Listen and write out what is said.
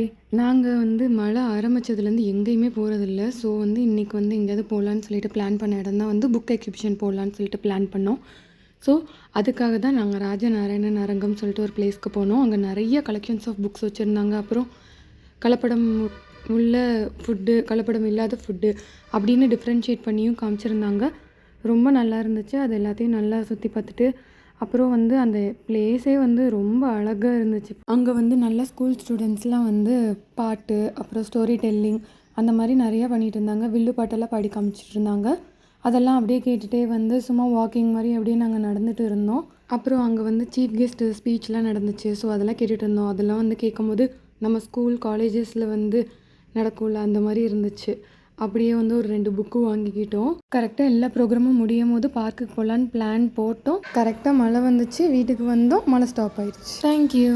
Hi. நாங்க வந்து மழை ஆரம்பிச்சதுலேருந்து எங்கேயுமே போறதில்ல. ஸோ வந்து இன்னைக்கு வந்து எங்கேயாவது போலான்னு சொல்லிட்டு பிளான் பண்ண இடம் தான் வந்து புக் எக்ஸிபிஷன் போலான்னு சொல்லிட்டு பிளான் பண்ணோம். ஸோ அதுக்காக தான் நாங்க ராஜநாராயணன் அரங்கம் சொல்லிட்டு ஒரு பிளேஸ்க்கு போனோம். அங்க நெறைய கலெக்ஷன்ஸ் ஆஃப் புக்ஸ் வச்சுருந்தாங்க. அப்புறம் கலப்படம் உள்ள ஃபுட்டு, கலப்படம் இல்லாத ஃபுட்டு அப்படின்னு டிஃப்ரென்ஷியேட் பண்ணியும் காமிச்சிருந்தாங்க. ரொம்ப நல்லா இருந்துச்சு. அது எல்லாத்தையும் நல்லா சுற்றி பார்த்துட்டு அப்புறம் வந்து அந்த பிளேஸே வந்து ரொம்ப அழகாக இருந்துச்சு. அங்கே வந்து நல்ல ஸ்கூல் ஸ்டூடெண்ட்ஸ்லாம் வந்து பாட்டு, அப்புறம் ஸ்டோரி டெல்லிங் அந்த மாதிரி நிறையா பண்ணிகிட்டு இருந்தாங்க. வில்லு பாட்டெல்லாம் பாடி காமிச்சிட்டு இருந்தாங்க. அதெல்லாம் அப்படியே கேட்டுகிட்டே வந்து சும்மா வாக்கிங் மாதிரி அப்படியே நாங்கள் நடந்துட்டு இருந்தோம். அப்புறம் அங்கே வந்து சீஃப் கெஸ்ட்டு ஸ்பீச்லாம் நடந்துச்சு. ஸோ அதெல்லாம் கேட்டுட்டு இருந்தோம். அதெல்லாம் வந்து கேட்கும்போது நம்ம ஸ்கூல் காலேஜஸில் வந்து நடக்கும்ல அந்த மாதிரி இருந்துச்சு. அப்படியே வந்து ஒரு 2 புக்கு வாங்கிக்கிட்டோம். கரெக்டாக எல்லா ப்ரோக்ராமும் முடியும் போது பார்க்குக்கு போகலான்னு பிளான் போட்டோம். கரெக்டாக மழை வந்துச்சு. வீட்டுக்கு வந்தோம். மழை ஸ்டாப் ஆயிடுச்சு. தேங்க்யூ.